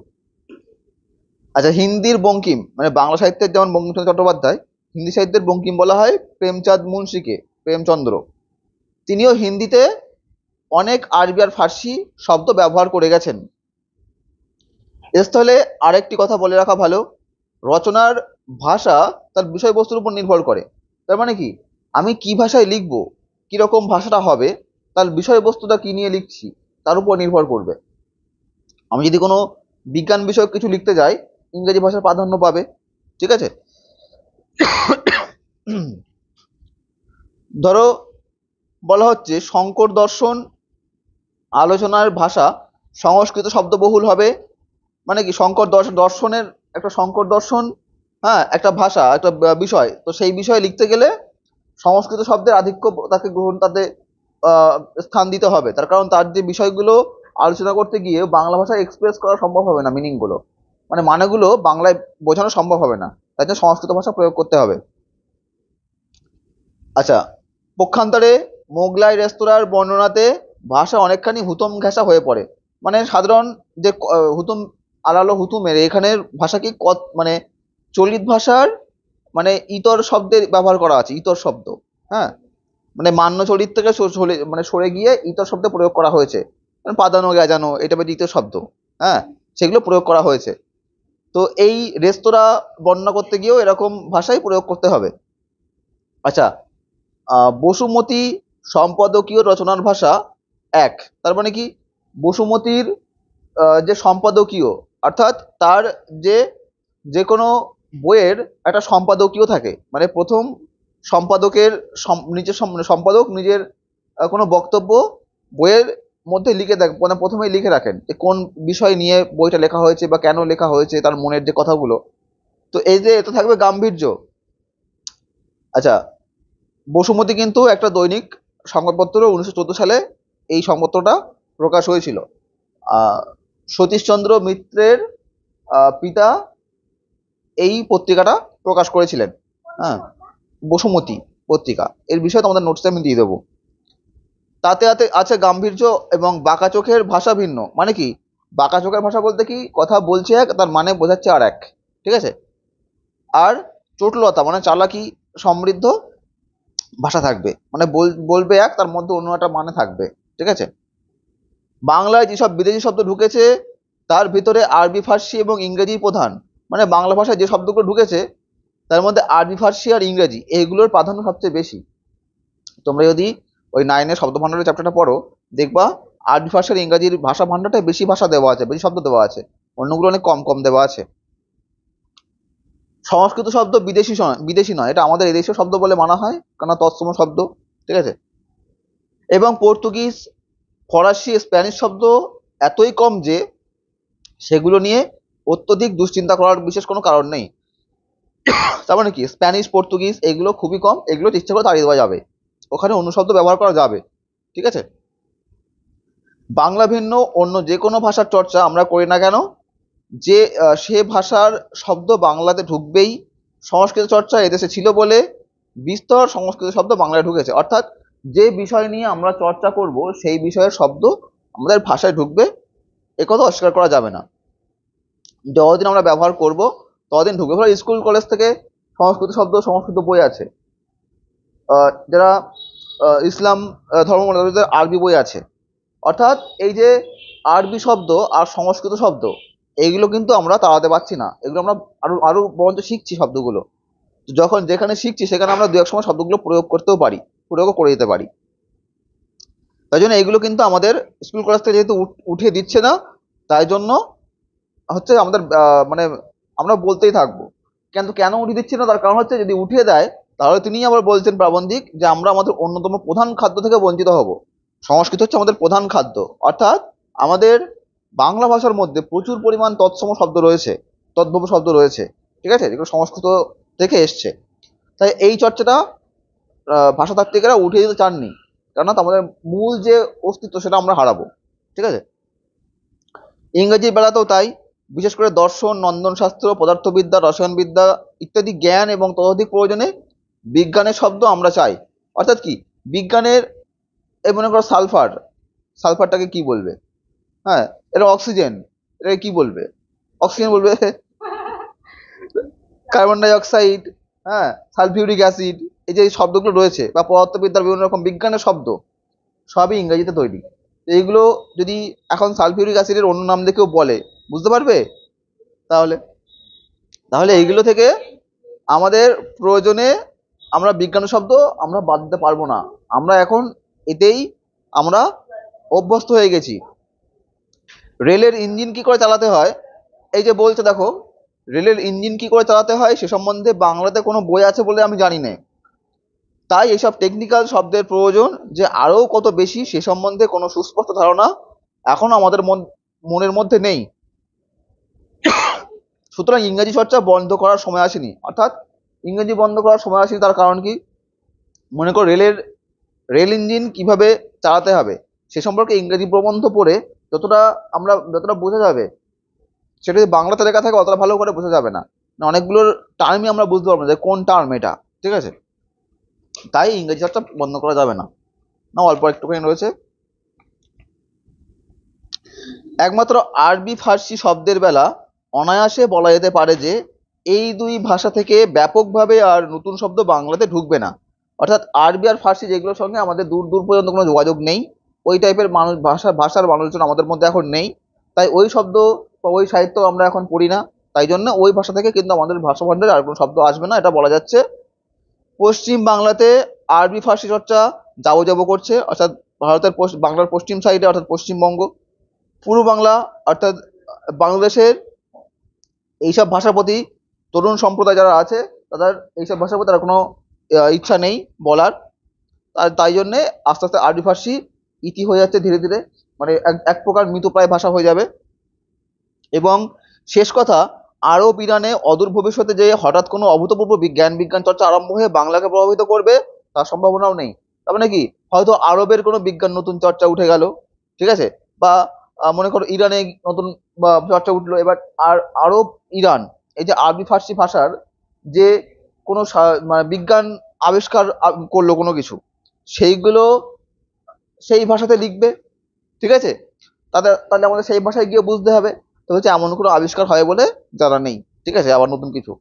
আচ্ছা, হিন্দির বঙ্কিম মানে বাংলা সাহিত্যের যেমন বঙ্কিমচন্দ্র চট্টোপাধ্যায়, হিন্দি সাহিত্যের বঙ্কিম বলা হয় প্রেমচাঁদ মুন্সিকে, প্রেমচন্দ্র। তিনিও হিন্দিতে অনেক আরবি আর ফার্সি শব্দ ব্যবহার করে গেছেন। স্থলে আরেকটি কথা বলে রাখা ভালো, রচনার ভাষা তার বিষয়বস্তুর উপর নির্ভর করে। তার মানে কি? আমি কি ভাষায় লিখবো, কিরকম ভাষাটা হবে, তার বিষয়বস্তুটা কি নিয়ে লিখছি তার উপর নির্ভর করবে। আমি যদি কোনো বিজ্ঞান বিষয়ক কিছু লিখতে যাই, ইংরেজি ভাষার প্রাধান্য পাবে, ঠিক আছে। ধরো বলা হচ্ছে শঙ্কর দর্শন আলোচনার ভাষা সংস্কৃত শব্দবহুল হবে। মানে কি? শঙ্কর দর্শনের একটা শঙ্কর দর্শন, হ্যাঁ, একটা ভাষা, একটা বিষয়, তো সেই বিষয়ে লিখতে গেলে সংস্কৃত শব্দের আধিক্য তাকে গ্রহণ, তাতে আহ, স্থান দিতে হবে, তার কারণ তার যে বিষয়গুলো আলোচনা করতে গিয়ে বাংলা ভাষায় এক্সপ্রেস করা সম্ভব হবে না, মিনিংগুলো মানে মানেগুলো বাংলায় বোঝানো সম্ভব হবে না, তাই জন্য সংস্কৃত ভাষা প্রয়োগ করতে হবে। আচ্ছা, পক্ষান্তরে মোগলাই রেস্তোরাঁর বর্ণনাতে ভাষা অনেকখানি হুতুম ঘেঁষা হয়ে পড়ে। মানে সাধারণ যে হুতুম আলালো হুতুমের এখানের ভাষা কি মানে চলিত ভাষার মানে ইতর শব্দের ব্যবহার করা আছে, ইতর শব্দ। হ্যাঁ, মানে মান্য চলিত থেকে মানে সরে গিয়ে ইতর শব্দ প্রয়োগ করা হয়েছে, যেমন পাদানো গ্যাজানো এটা বেশ ইতর শব্দ। হ্যাঁ, সেগুলো প্রয়োগ করা হয়েছে। তো এই রেস্তোরাঁ বর্ণনা করতে গিয়েও এরকম ভাষাই প্রয়োগ করতে হবে। আচ্ছা, বসুমতী সম্পাদকীয় রচনার ভাষা এক। তার মানে কি, বসুমতীর যে সম্পাদকীয়, অর্থাৎ তার যে যে কোনো বইয়ের একটা সম্পাদকীয় থাকে, মানে প্রথম সম্পাদকের নিজের মানে সম্পাদক নিজের কোনো বক্তব্য বইয়ের মধ্যে লিখে দেখ, মানে প্রথমেই লিখে রাখেন যে কোন বিষয় নিয়ে বইটা লেখা হয়েছে বা কেন লেখা হয়েছে, তার মনের যে কথাগুলো। তো এই যে এটা থাকবে গাম্ভীর্য। আচ্ছা, বসুমতী কিন্তু একটা দৈনিক সংবাদপত্র, 1914 সালে এই সংবাদপত্রটা প্রকাশ হয়েছিল। আহ, সতীশচন্দ্র মিত্রের পিতা এই পত্রিকাটা প্রকাশ করেছিলেন। হ্যাঁ, বসুমতী পত্রিকা, এর বিষয়ে তোমাদের নোটসে আমি দিয়ে দেবো। তাতে তাতে আছে গাম্ভীর্য এবং বাঁকা চোখের ভাষা ভিন্ন। মানে কি, বাঁকা চোখের ভাষা বলতে কি, কথা বলছে এক, তার মানে বোঝাচ্ছে আর এক। ঠিক আছে। আর চটুলতা মানে চালাকি সমৃদ্ধ ভাষা থাকবে, মানে বলবে এক, তার মধ্যে অন্য একটা মানে থাকবে। ঠিক আছে। বাংলায় যেসব বিদেশি শব্দ ঢুকেছে তার ভিতরে আরবি ফার্সি এবং ইংরেজি প্রধান। মানে বাংলা ভাষায় যে শব্দগুলো ঢুকেছে তার মধ্যে আরবি ফার্সি আর ইংরেজি এইগুলোর প্রাধান্য সবচেয়ে বেশি। তোমরা যদি ওই 9-এর শব্দ ভাণ্ডারের চ্যাপ্টারটা পড়ো, দেখবা আরবি ফার্সি আর ইংরাজির ভাষা ভাণ্ডারটায় বেশি ভাষা দেওয়া আছে, বেশি শব্দ দেওয়া আছে, অন্যগুলো অনেক কম কম দেওয়া আছে। সংস্কৃত শব্দ বিদেশি নয়, এটা আমাদের এদেশীয় শব্দ বলে মানা হয়, কেন তৎসম শব্দ। ঠিক আছে। এবং পর্তুগিজ, ফরাসি, স্প্যানিশ শব্দ এতই কম যে সেগুলো নিয়ে অত্যধিক দুশ্চিন্তা করার বিশেষ কোনো কারণ নেই। তার মানে কি, স্প্যানিশ, পর্তুগিজ এগুলো খুবই কম, এগুলো ইচ্ছা করে তাড়িয়ে দেওয়া যাবে, ওখানে অন্য শব্দ ব্যবহার করা যাবে। ঠিক আছে। বাংলা ভিন্ন অন্য যে কোনো ভাষার চর্চা আমরা করি না কেন, যে সে ভাষার শব্দ বাংলাতে ঢুকবেই। সংস্কৃত চর্চা এদেশে ছিল বলে বিস্তর সংস্কৃত শব্দ বাংলায় ঢুকেছে। অর্থাৎ যে বিষয় নিয়ে আমরা চর্চা করব সেই বিষয়ের শব্দ আমাদের ভাষায় ঢুকবে, একথা অস্বীকার করা যাবে না। যতদিন আমরা ব্যবহার করব ততদিন ঢুকবে। ধরো স্কুল কলেজ থেকে সংস্কৃত শব্দ, সংস্কৃত বই আছে, যারা ইসলাম ধর্মাবলম্বীদের আরবি বই আছে। অর্থাৎ এই যে আরবি শব্দ আর সংস্কৃত শব্দ এইগুলো কিন্তু আমরা তাড়াতে পারছি না, এগুলো আমরা আরো আরো বরঞ্চ শিখছি শব্দগুলো। তো যখন যেখানে শিখছি সেখানে আমরা দু এক সময় শব্দগুলো প্রয়োগ করতেও পারি, প্রয়োগও করে দিতে পারি। তাই জন্য এগুলো কিন্তু আমাদের স্কুল কলেজ থেকে যেহেতু উঠিয়ে দিচ্ছে না, তাই জন্য হচ্ছে আমাদের মানে আমরা বলতেই থাকবো। কিন্তু কেন উঠিয়ে দিচ্ছে না, তার কারণ হচ্ছে যদি উঠিয়ে দেয় তাহলে তিনি আবার বলছেন প্রাবন্ধিক যে আমরা আমাদের অন্যতম প্রধান খাদ্য থেকে বঞ্চিত হব। সংস্কৃত হচ্ছে আমাদের প্রধান খাদ্য, অর্থাৎ আমাদের বাংলা ভাষার মধ্যে প্রচুর পরিমাণ তৎসম শব্দ রয়েছে, তদ্ভব শব্দ রয়েছে। ঠিক আছে, যেগুলো সংস্কৃত থেকে এসছে। তাই এই চর্চাটা ভাষাতাত্ত্বিকেরা উঠিয়ে দিতে চাননি, কেননা আমাদের মূল যে অস্তিত্ব সেটা আমরা হারাবো। ঠিক আছে। ইংরেজির বেলাতেও তাই। বিশেষ করে দর্শন, নন্দনশাস্ত্র, পদার্থবিদ্যা, রসায়নবিদ্যা ইত্যাদি জ্ঞান এবং ততোধিক প্রয়োজনে বিজ্ঞানের শব্দ আমরা চাই। অর্থাৎ কি, বিজ্ঞানের এই মনে করো সালফার, সালফারটাকে কি বলবে? হ্যাঁ, এটা অক্সিজেন, এটাকে কি বলবে? অক্সিজেন বলবে। কার্বন ডাই অক্সাইড, হ্যাঁ, সালফিউরিক অ্যাসিড, এই যে এই শব্দগুলো রয়েছে বা পদার্থবিদ্যার বিভিন্ন রকম বিজ্ঞানের শব্দ সবই ইংরেজিতে তৈরি। তো এইগুলো যদি এখন সালফিউরিক অ্যাসিডের অন্য নাম দিয়ে কেউ বলে, বুঝতে পারবে? তাহলে তাহলে এইগুলো থেকে আমাদের প্রয়োজনে আমরা বিজ্ঞান শব্দ আমরা বাদ দিতে পারবো না। আমরা এখন এতেই আমরা অভ্যস্ত হয়ে গেছি। রেলের ইঞ্জিন কি করে চালাতে হয়, এই যে বলছে দেখো, রেলের ইঞ্জিন কি করে চালাতে হয় সে সম্বন্ধে বাংলাতে কোনো বই আছে বলে আমি জানি না। তাই এসব টেকনিক্যাল শব্দের প্রয়োজন যে আরও কত বেশি সে সম্বন্ধে কোনো সুস্পষ্ট ধারণা এখনো আমাদের মনের মধ্যে নেই। সুতরাং ইংরেজি চর্চা বন্ধ করার সময় আসেনি। অর্থাৎ ইংরেজি বন্ধ করার সময় আসেনি, তার কারণ কি, মনে করো রেল ইঞ্জিন কিভাবে চালাতে হবে, সে সম্পর্কে ইংরেজি প্রবন্ধ পড়ে যতটা বোঝা যাবে, সেটা যদি বাংলাতে লেখা থাকে অতটা ভালো করে বোঝা যাবে না। অনেকগুলোর টার্মই আমরা বুঝতে পারবো না যে কোন টার্ম এটা, ঠিক আছে? তাই ইংরেজি চর্চা বন্ধ করা যাবে না। অল্প একটুখানি রয়েছে। একমাত্র আরবি ফার্সি শব্দের বেলা অনায়াসে বলা যেতে পারে যে এই দুই ভাষা থেকে ব্যাপকভাবে আর নতুন শব্দ বাংলাতে ঢুকবে না। অর্থাৎ আরবি আর ফার্সি যেগুলোর সঙ্গে আমাদের দূর দূর পর্যন্ত কোনো যোগাযোগ নেই, ওই টাইপের ভাষার মানুষজন আমাদের মধ্যে এখন নেই, তাই ওই শব্দ বা ওই সাহিত্য আমরা এখন পড়ি না। তাই জন্য ওই ভাষা থেকে কিন্তু আমাদের ভাষা ভাণ্ডারে আর কোনো শব্দ আসবে না, এটা বলা যাচ্ছে। পশ্চিম বাংলাতে আরবি ফার্সি চর্চা যাবো করছে, অর্থাৎ বাংলার পশ্চিম সাইডে, অর্থাৎ পশ্চিমবঙ্গ, পূর্ব বাংলা অর্থাৎ বাংলাদেশের এইসব ভাষার প্রতি তরুণ সম্প্রদায় যারা আছে, তাদের এইসব ভাষার প্রতি তার কোনো ইচ্ছা নেই বলার। আর তাই জন্যে আস্তে আস্তে আরবি ফার্সি ইতি হয়ে যাচ্ছে ধীরে ধীরে, মানে এক প্রকার মৃতপ্রায় ভাষা হয়ে যাবে। এবং শেষ কথা, আরব ইরানে অদূর ভবিষ্যতে যে হঠাৎ কোনো অভূতপূর্ব বিজ্ঞান চর্চা আরম্ভ হয়ে বাংলাকে প্রভাবিত করবে তার সম্ভাবনাও নেই। তার মানে কি, হয়তো আরবের কোনো বিজ্ঞান নতুন চর্চা উঠে গেল, ঠিক আছে, বা মনে করো ইরানে নতুন চর্চা উঠলো, এবার আর আরব ইরান এই যে আরবি ফার্সি ভাষার যে কোনো মানে বিজ্ঞান আবিষ্কার করলো কোনো কিছু, সেইগুলো সেই ভাষাতে লিখবে, ঠিক আছে? তাহলে আমাদের সেই ভাষায় গিয়ে বুঝতে হবে। তো হচ্ছে এমন কোনো আবিষ্কার হয় বলে জানা নেই, ঠিক আছে, আবার নতুন কিছু।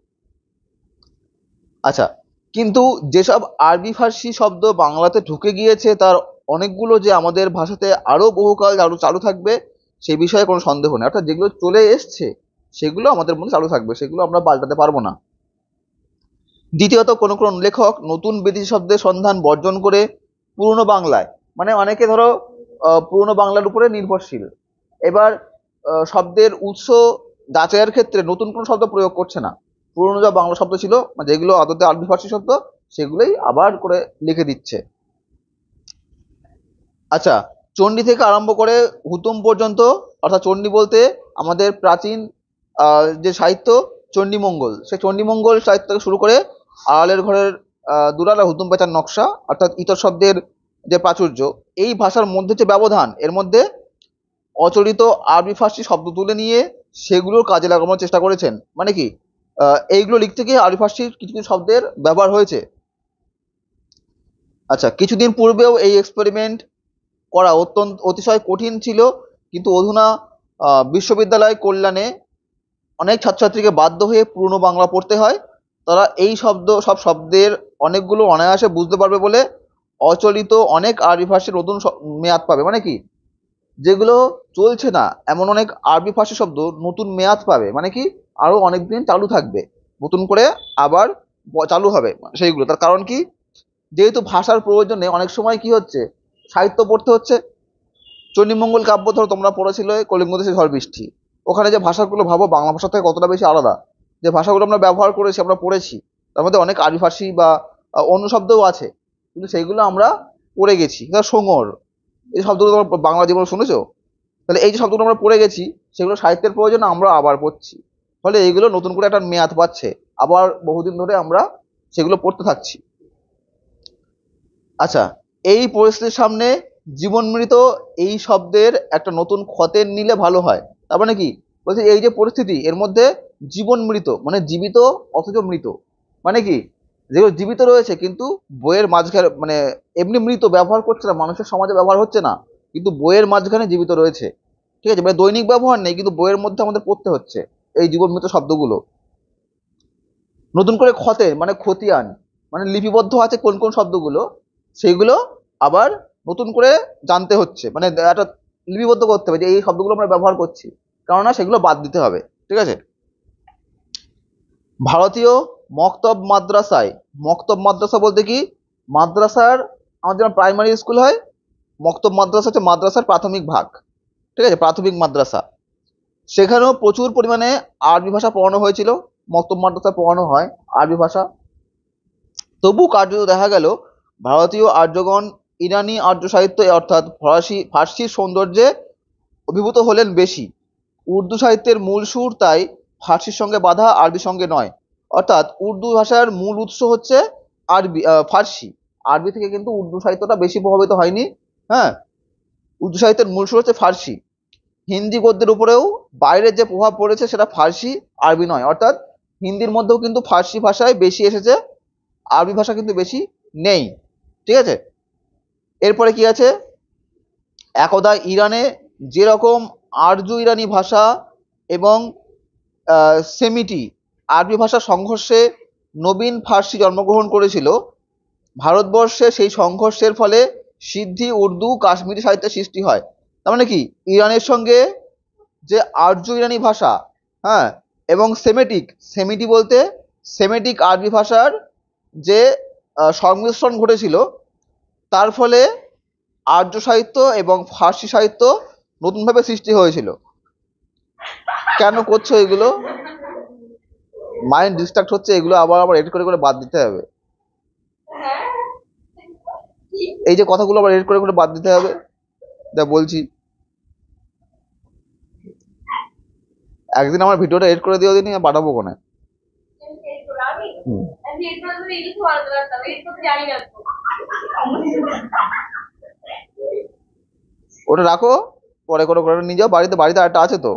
আচ্ছা, কিন্তু যেসব আরবি ফার্সি শব্দ বাংলাতে ঢুকে গিয়েছে তার অনেকগুলো যে আমাদের ভাষাতে আরো বহুকাল চালু থাকবে সে বিষয়ে কোনো সন্দেহ নেই। অর্থাৎ যেগুলো চলে এসছে সেগুলো আমাদের মধ্যে চালু থাকবে, সেগুলো আমরা পাল্টাতে পারবো না। দ্বিতীয়ত, কোনো কোনো লেখক নতুন বিদেশি শব্দের সন্ধান বর্জন করে পুরনো বাংলায়, মানে অনেকে ধরো পুরনো বাংলার উপরে নির্ভরশীল, এবার শব্দের উৎস যাচাইয়ের ক্ষেত্রে নতুন কোনো শব্দ প্রয়োগ করছে না, পুরনো যা বাংলা শব্দ ছিল মানে যেগুলো আদতে আরবি ফার্সি শব্দ সেগুলোই আবার করে লিখে দিচ্ছে। আচ্ছা, চণ্ডী থেকে আরম্ভ করে হুতুম পর্যন্ত, অর্থাৎ চণ্ডী বলতে আমাদের প্রাচীন যে সাহিত্য চণ্ডীমঙ্গল, সেই চণ্ডীমঙ্গল সাহিত্য থেকে শুরু করে আড়ালের ঘরের দুলাল আর হুতুম পেঁচার নকশা, অর্থাৎ ইতর শব্দের যে প্রাচুর্য, এই ভাষার মধ্যে যে ব্যবধান, এর মধ্যে অচলিত আরবি ফার্সি শব্দ তুলে নিয়ে সেগুলোর কাজে লাগানোর চেষ্টা করেছেন। মানে কি, এইগুলো লিখতে গিয়ে আরবি ফার্সির কিছু কিছু শব্দের ব্যবহার হয়েছে। আচ্ছা, কিছুদিন পূর্বেও এই এক্সপেরিমেন্ট করা অতিশয় কঠিন ছিল, কিন্তু অধুনা বিশ্ববিদ্যালয় কল্যাণে অনেক ছাত্রছাত্রীকে বাধ্য হয়ে পুরনো বাংলা পড়তে হয়। তারা এই সব শব্দের অনেকগুলো অনায়াসে বুঝতে পারবে বলে অচলিত অনেক আরবি ফার্সির নতুন মেয়াদ পাবে। মানে কি, যেগুলো চলছে না এমন অনেক আরবি ফার্সি শব্দ নতুন মেয়াদ পাবে, মানে কি আরো অনেক দিন চালু থাকবে, নতুন করে আবার চালু হবে সেইগুলো। তার কারণ কি, যেহেতু ভাষার প্রয়োজনে অনেক সময় কি হচ্ছে, সাহিত্য পড়তে হচ্ছে। চণ্ডীমঙ্গল কাব্য ধরো তোমরা পড়েছিলে কলিঙ্গ দেশে ঝড় বৃষ্টি, ওখানে যে ভাষাগুলো ভাবো বাংলা ভাষা থেকে কতটা বেশি আলাদা। যে ভাষাগুলো আমরা ব্যবহার করেছি, আমরা পড়েছি, তার মধ্যে অনেক আরবি ফার্সি বা অন্য শব্দও আছে, কিন্তু সেইগুলো আমরা পড়ে গেছি। ধর সোঙর, এই শব্দগুলো তোমরা বাংলা জীবনে শুনেছো? তাহলে এই যে শব্দগুলো আমরা পড়ে গেছি সেগুলো সাহিত্যের প্রয়োজনে আমরা আবার পড়ছি, ফলে এইগুলো নতুন করে একটা মেয়াদ পাচ্ছে, আবার বহুদিন ধরে আমরা সেগুলো পড়তে থাকছি। আচ্ছা, এই পরিস্থিতির সামনে জীবন মৃত এই শব্দের একটা নতুন খতের নিলে ভালো হয়। তার মানে কি বলছে, এই যে পরিস্থিতি এর মধ্যে জীবন মৃত মানে জীবিত অথচ মৃত, মানে কি যেগুলো জীবিত রয়েছে কিন্তু বইয়ের মাঝখানে, মানে এমনি মৃত ব্যবহার করছে না, মানুষের সমাজে ব্যবহার হচ্ছে না, কিন্তু বইয়ের মাঝখানে জীবিত রয়েছে, ঠিক আছে, মানে দৈনিক ব্যবহার নেই কিন্তু বইয়ের মধ্যে আমাদের পড়তে হচ্ছে এই জীবন মৃত শব্দগুলো। নতুন করে খতে মানে খতিয়ান, মানে লিপিবদ্ধ আছে কোন কোন শব্দগুলো, সেইগুলো আবার নতুন করে জানতে হচ্ছে, মানে একটা লিপিবদ্ধ করতে হবে যে এই শব্দগুলো আমরা ব্যবহার করছি, কেননা সেগুলো বাদ দিতে হবে, ঠিক আছে। ভারতীয় মক্তব মাদ্রাসা বলতে কি, মাদ্রাসার আমাদের যেমন প্রাইমারি স্কুল হয়, মক্তব মাদ্রাসা হচ্ছে মাদ্রাসার প্রাথমিক ভাগ, ঠিক আছে, প্রাথমিক মাদ্রাসা। সেখানেও প্রচুর পরিমাণে আরবি ভাষা পড়ানো হয়েছিল, মক্তব মাদ্রাসা পড়ানো হয় আরবি ভাষা। তবু কার্যত দেখা গেল ভারতীয় আর্যগণ ইরানি আর্য সাহিত্য অর্থাৎ ফার্সির সৌন্দর্যে অভিভূত হলেন বেশি। উর্দু সাহিত্যের মূল সুর তাই ফার্সির সঙ্গে বাঁধা, আরবির সঙ্গে নয়। অর্থাৎ উর্দু ভাষার মূল উৎস হচ্ছে ফার্সি, আরবি থেকে কিন্তু উর্দু সাহিত্যটা বেশি প্রভাবিত হয়নি, হ্যাঁ, উর্দু সাহিত্যের মূল সুর হচ্ছে ফার্সি। হিন্দি গদ্যের উপরেও বাইরের যে প্রভাব পড়েছে সেটা ফার্সি, আরবি নয়। অর্থাৎ হিন্দির মধ্যেও কিন্তু ফার্সি ভাষায় বেশি এসেছে, আরবি ভাষা কিন্তু বেশি নেই। ঠিক আছে, এরপরে কি আছে, একদা ইরানে যেরকম আর্য ইরানি ভাষা এবং সেমিটি আরবি ভাষার সংঘর্ষে নবীন ফার্সি জন্মগ্রহণ করেছিল, ভারতবর্ষে সেই সংঘর্ষের ফলে সিদ্ধি উর্দু কাশ্মীরি সাহিত্যের সৃষ্টি হয়। তার মানে কি, ইরানের সঙ্গে যে আর্য ইরানি ভাষা, হ্যাঁ, এবং সেমিটি বলতে সেমেটিক আরবি ভাষার যে সংমিশ্রণ ঘটেছিল, তার ফলে আর্য সাহিত্য এবং ফার্সি সাহিত্য নতুনভাবে সৃষ্টি হয়েছিল। কেন করছো এগুলো? মাইন্ড ডিস্ট্রাক্ট হচ্ছে, এগুলো আবার আবার এডিট করে করে বাদ দিতে হবে। এই যে কথাগুলো আবার এডিট করে করে বাদ দিতে হবে, যা বলছি। একদিন আমার ভিডিওটা এডিট করে দিও দিন, পাঠাবো কোনে। ওটা রাখো, পরে করে করে নিয়ে যাও বাড়িতে, বাড়িতে আরেকটা আছে তো।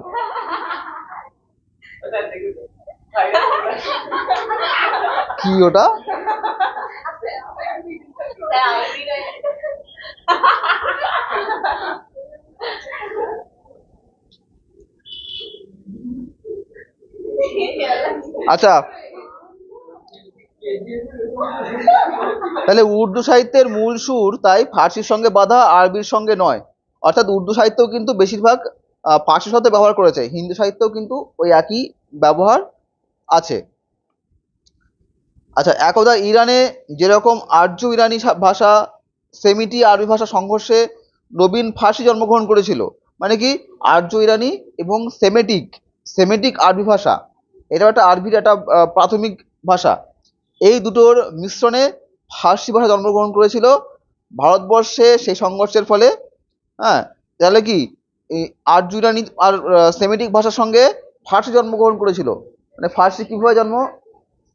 কি ওটা? আচ্ছা, তাহলে উর্দু সাহিত্যের মূল সুর তাই ফার্সির সঙ্গে বাঁধা, আরবির সঙ্গে নয়। অর্থাৎ উর্দু সাহিত্যও কিন্তু বেশিরভাগ ফার্সির সাথে ব্যবহার করেছে, হিন্দি সাহিত্যও কিন্তু ওই একই ব্যবহার আছে। আচ্ছা, একদা ইরানে যেরকম আর্য ইরানি ভাষা সেমিটি আরবি ভাষা সংঘর্ষে নবীন ফার্সি জন্মগ্রহণ করেছিল, মানে কি, আর্য ইরানি এবং সেমেটিক আরবি ভাষা, এটা একটা আরবির একটা প্রাথমিক ভাষা, এই দুটোর মিশ্রণে ফার্সি ভাষা জন্মগ্রহণ করেছিল ভারতবর্ষে সেই সংঘর্ষের ফলে। হ্যাঁ, তাহলে কি, এই আর্য ইরানি আর সেমেটিক ভাষার সঙ্গে ফার্সি জন্মগ্রহণ করেছিল, মানে ফার্সি কিভাবে জন্ম,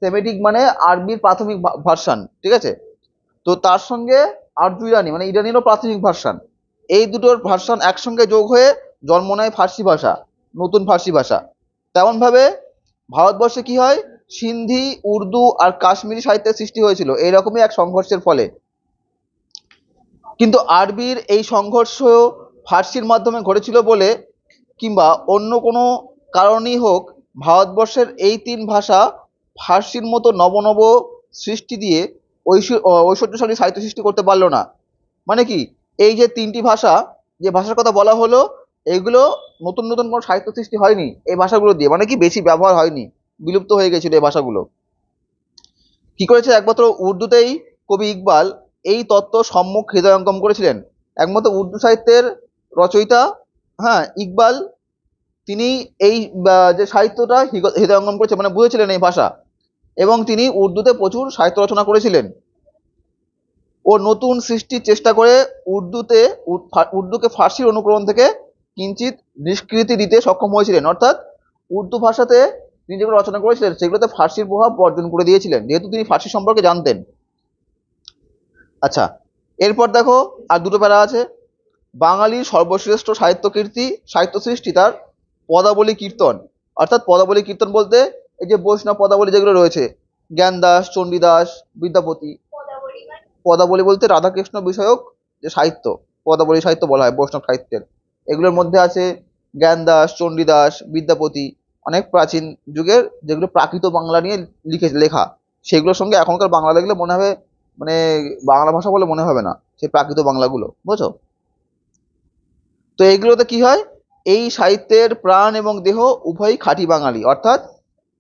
সেমেটিক মানে আরবির প্রাথমিক ভার্সান, ঠিক আছে, তো তার সঙ্গে আর্য ইরানি মানে ইরানিরও প্রাথমিক ভার্সান, এই দুটোর ভার্সান একসঙ্গে যোগ হয়ে জন্ম নেয় ফার্সি ভাষা, নতুন ফার্সি ভাষা। তেমনভাবে ভারতবর্ষে কি হয়, সিন্ধি, উর্দু আর কাশ্মীরি সাহিত্যের সৃষ্টি হয়েছিল এইরকমই এক সংঘর্ষের ফলে। কিন্তু আরবির এই সংঘর্ষ ফার্সির মাধ্যমে ঘটেছিল বলে, কিংবা অন্য কোনো কারণেই হোক, ভারতবর্ষের এই তিন ভাষা ফার্সির মতো নব নব সৃষ্টি দিয়ে ঐশ্বর্যশালী সাহিত্য সৃষ্টি করতে পারলো না। মানে কি, এই যে তিনটি ভাষা, যে ভাষার কথা বলা হলো, এইগুলো নতুন নতুন কোনো সাহিত্য সৃষ্টি হয়নি এই ভাষাগুলো দিয়ে, মানে কি বেশি ব্যবহার হয়নি, বিলুপ্ত হয়ে গেছিল এই ভাষাগুলো। কি করেছে, একমাত্র উর্দুতেই কবি ইকবাল এই তত্ত্ব সম্মুখ হৃদয়ঙ্গম করেছিলেন। একমাত্র উর্দু সাহিত্যের রচয়িতা, হ্যাঁ, ইকবাল, তিনি এই যে সাহিত্যটা হৃদয়ঙ্গম করেছে, মানে বুঝেছিলেন এই ভাষা, এবং তিনি উর্দুতে প্রচুর সাহিত্য রচনা করেছিলেন। ও নতুন সৃষ্টির চেষ্টা করে উর্দুকে ফার্সির অনুকরণ থেকে কিঞ্চিত নিষ্কৃতি দিতে সক্ষম হয়েছিলেন। অর্থাৎ উর্দু ভাষাতে তিনি যেগুলো রচনা করেছিলেন সেগুলোতে ফার্সির প্রভাব বর্জন করে দিয়েছিলেন, যেহেতু তিনি ফার্সি সম্পর্কে জানতেন। আচ্ছা, এরপর দেখো আর দুটো প্যারা আছে। বাঙালির সর্বশ্রেষ্ঠ সাহিত্য সৃষ্টি তার পদাবলী কীর্তন। অর্থাৎ পদাবলী কীর্তন বলতে এই যে বৈষ্ণব পদাবলী যেগুলো রয়েছে, জ্ঞানদাস, চণ্ডীদাস, বিদ্যাপতি। পদাবলী বলতে রাধাকৃষ্ণ বিষয়ক যে সাহিত্য, পদাবলী সাহিত্য বলা হয় বৈষ্ণব সাহিত্যের। এগুলোর মধ্যে আছে জ্ঞানদাস, চণ্ডীদাস, বিদ্যাপতি, অনেক প্রাচীন যুগের যেগুলো প্রাকৃত বাংলা নিয়ে লেখা, সেগুলোর সঙ্গে এখনকার বাংলা দেখলে মনে হবে মানে বাংলা ভাষা বলে মনে হবে না, সেই প্রাকৃত বাংলাগুলো, বুঝছো? তো এইগুলোতে কি হয়, এই সাহিত্যের প্রাণ এবং দেহ উভয়ই খাঁটি বাঙালি। অর্থাৎ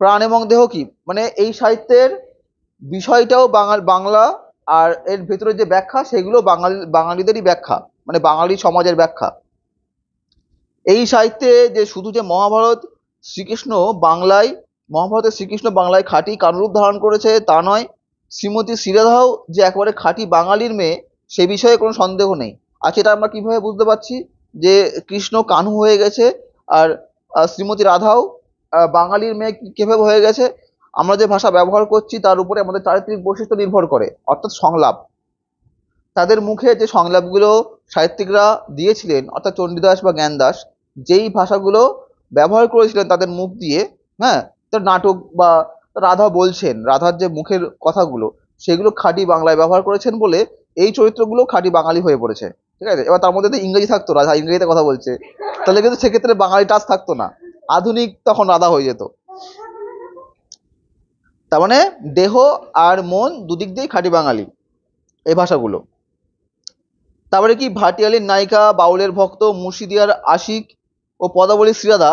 প্রাণ এবং দেহ কি, মানে এই সাহিত্যের বিষয়টাও বাংলা, আর এর ভেতরে যে ব্যাখ্যা সেগুলো বাঙালিদেরই ব্যাখ্যা, মানে বাঙালি সমাজের ব্যাখ্যা। এই সাহিত্যে যে শুধু যে মহাভারতের শ্রীকৃষ্ণ বাংলায় খাঁটি কানুরূপ ধারণ করেছে তা নয়, শ্রীমতী শ্রীরাধাও যে একেবারে খাঁটি বাঙালির মেয়ে সে বিষয়ে কোনো সন্দেহ নেই। আচ্ছা, এটা আমরা কিভাবে বুঝতে পারছি যে কৃষ্ণ কানু হয়ে গেছে আর শ্রীমতী রাধাও বাঙালির মেয়ে কিভাবে হয়ে গেছে? আমরা যে ভাষা ব্যবহার করছি তার উপরে আমাদের চারিত্রিক বৈশিষ্ট্য নির্ভর করে, অর্থাৎ সংলাপ। তাদের মুখে যে সংলাপগুলো সাহিত্যিকরা দিয়েছিলেন, অর্থাৎ চণ্ডীদাস বা জ্ঞানদাস যেই ভাষাগুলো ব্যবহার করেছিলেন তাদের মুখ দিয়ে, হ্যাঁ, তার নাটক বা রাধা বলছেন, রাধার যে মুখের কথাগুলো সেগুলো খাঁটি বাংলায় ব্যবহার করেছেন বলে এই চরিত্রগুলো খাঁটি বাঙালি হয়ে পড়েছে। ঠিক আছে, এবার তার মধ্যে তো ইংরেজি থাকতো, রাধা ইংরেজিতে কথা বলছে, তাহলে কিন্তু সেক্ষেত্রে বাঙালি টাচ থাকতো না, আধুনিক তখন রাধা হয়ে যেত। তার মানে দেহ আর মন দুদিক দিয়েই খাঁটি বাঙালি এই ভাষাগুলো। তারপরে কি ভাটিয়ালির নায়িকা, বাউলের ভক্ত, মুর্শিদিয়ার আশিক ও পদাবলীর শ্রীরাধা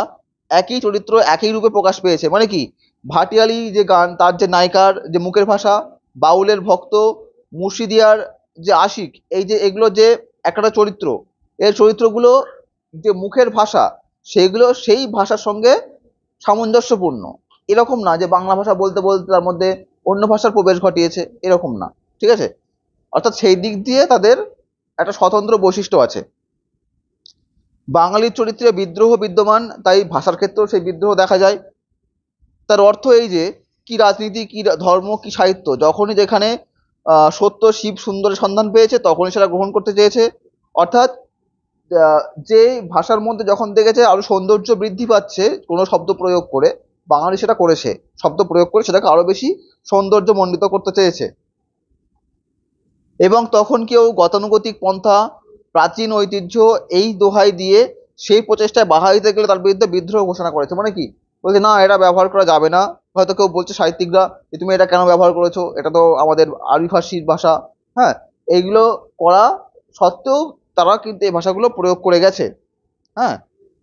একই চরিত্র একই রূপে প্রকাশ পেয়েছে। মানে কি, ভাটিয়ালি যে গান তার যে নায়িকার যে মুখের ভাষা, বাউলের ভক্ত, মুর্শিদিয়ার যে আশিক, এই যে এগুলো যে একটা চরিত্র, এর চরিত্রগুলো যে মুখের ভাষা সেগুলো সেই ভাষার সঙ্গে সামঞ্জস্যপূর্ণ। এরকম না যে বাংলা ভাষা বলতে বলতে তার মধ্যে অন্য ভাষার প্রবেশ ঘটিয়েছে, এরকম না। ঠিক আছে, অর্থাৎ সেই দিক দিয়ে তাদের একটা স্বতন্ত্র বৈশিষ্ট্য আছে। বাঙালির চরিত্রে বিদ্রোহ বিদ্যমান, তাই ভাষার ক্ষেত্রেও সেই বিদ্রোহ দেখা যায়। তার অর্থ এই যে কি রাজনীতি, কি ধর্ম, কি সাহিত্য, যখনই যেখানে সত্য শিব সুন্দরের সন্ধান পেয়েছে তখনই সেটা গ্রহণ করতে চেয়েছে। অর্থাৎ যে ভাষার মধ্যে যখন দেখেছে আরো সৌন্দর্য বৃদ্ধি পাচ্ছে কোনো শব্দ প্রয়োগ করে, বাঙালি সেটা করেছে, শব্দ প্রয়োগ করে সেটাকে আরো বেশি সৌন্দর্য মণ্ডিত করতে চেয়েছে। এবং তখন কেউ গতানুগতিক পন্থা, প্রাচীন ঐতিহ্য এই দোহাই দিয়ে সেই প্রচেষ্টায় বাধা দিতে গেলে তার বিরুদ্ধে বিদ্রোহ ঘোষণা করেছে। মানে কি, বলছে না এটা ব্যবহার করা যাবে না। হয়তো কেউ বলছে সাহিত্যিকরা যে তুমি এটা কেন ব্যবহার করেছো, এটা তো আমাদের আরবি ফার্সির ভাষা। হ্যাঁ, এইগুলো করা সত্ত্বেও তারা কিন্তু এই ভাষাগুলো প্রয়োগ করে গেছে। হ্যাঁ,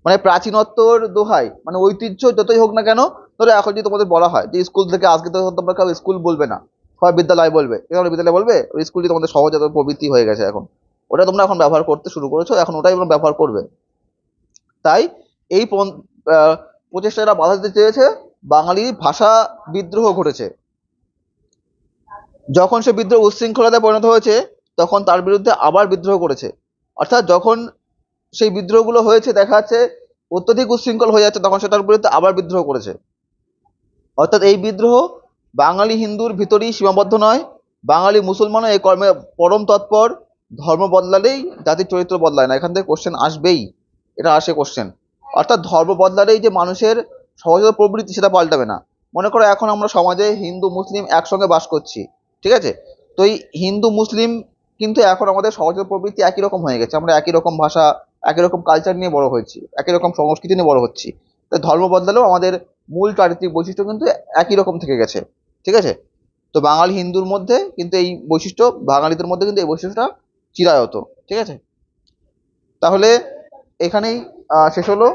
মানে প্রাচীনত্বর দোহাই, মানে ঐতিহ্য যতই হোক না কেন, ধরো এখন যদি তোমাদের বলা হয় যে স্কুল থেকে আজকে তো তোমরা কেউ স্কুল বলবে না, সবাই বিদ্যালয় বলবে, এখানে বিদ্যালয় বলবে, ওই স্কুলটি তোমাদের সহজাত প্রবৃত্তি হয়ে গেছে এখন, ওটা তোমরা এখন ব্যবহার করতে শুরু করেছো, এখন ওটাই তোমরা ব্যবহার করবে। তাই এই প্রচেষ্টাটা বাধা দিতে চেয়েছে, বাঙালি ভাষা বিদ্রোহ ঘটেছে। যখন সে বিদ্রোহ উচ্ছৃঙ্খলতায় পরিণত হয়েছে তখন তার বিরুদ্ধে আবার বিদ্রোহ করেছে। অর্থাৎ যখন সেই বিদ্রোহগুলো হয়েছে দেখা যাচ্ছে অত্যধিক উচ্ছৃঙ্খল হয়ে যাচ্ছে, তখন সেটার বিরুদ্ধে আবার বিদ্রোহ করেছে। অর্থাৎ এই বিদ্রোহ বাঙালি হিন্দুর ভিতরেই সীমাবদ্ধ নয়, বাঙালি মুসলমানও এই কর্মে পরম তৎপর। ধর্ম বদলালেই জাতির চরিত্র বদলায় না, এখান থেকে কোশ্চেন আসবেই, এটা আসে কোশ্চেন। অর্থাৎ ধর্ম বদলালেই যে মানুষের সহজাত প্রবৃত্তি সেটা পাল্টাবে না। মনে করো এখন আমরা সমাজে হিন্দু মুসলিম একসঙ্গে বাস করছি, ঠিক আছে, তো এই হিন্দু মুসলিম কিন্তু এখন আমাদের সহজাত প্রবৃত্তি একই রকম হয়ে গেছে, আমরা একই রকম ভাষা, একই রকম কালচার নিয়ে বড় হয়েছি, একই রকম সংস্কৃতি নিয়ে বড় হচ্ছি। তো ধর্ম বদলালেও আমাদের মূল চারিত্রিক বৈশিষ্ট্য কিন্তু একই রকম থেকে গেছে। ঠিক আছে, তো বাঙালি হিন্দুর মধ্যে কিন্তু এই বৈশিষ্ট্য, বাঙালিদের মধ্যে কিন্তু এই বৈশিষ্ট্যটা চিরায়ত। ঠিক আছে, তাহলে এখানেই শেষ হলো।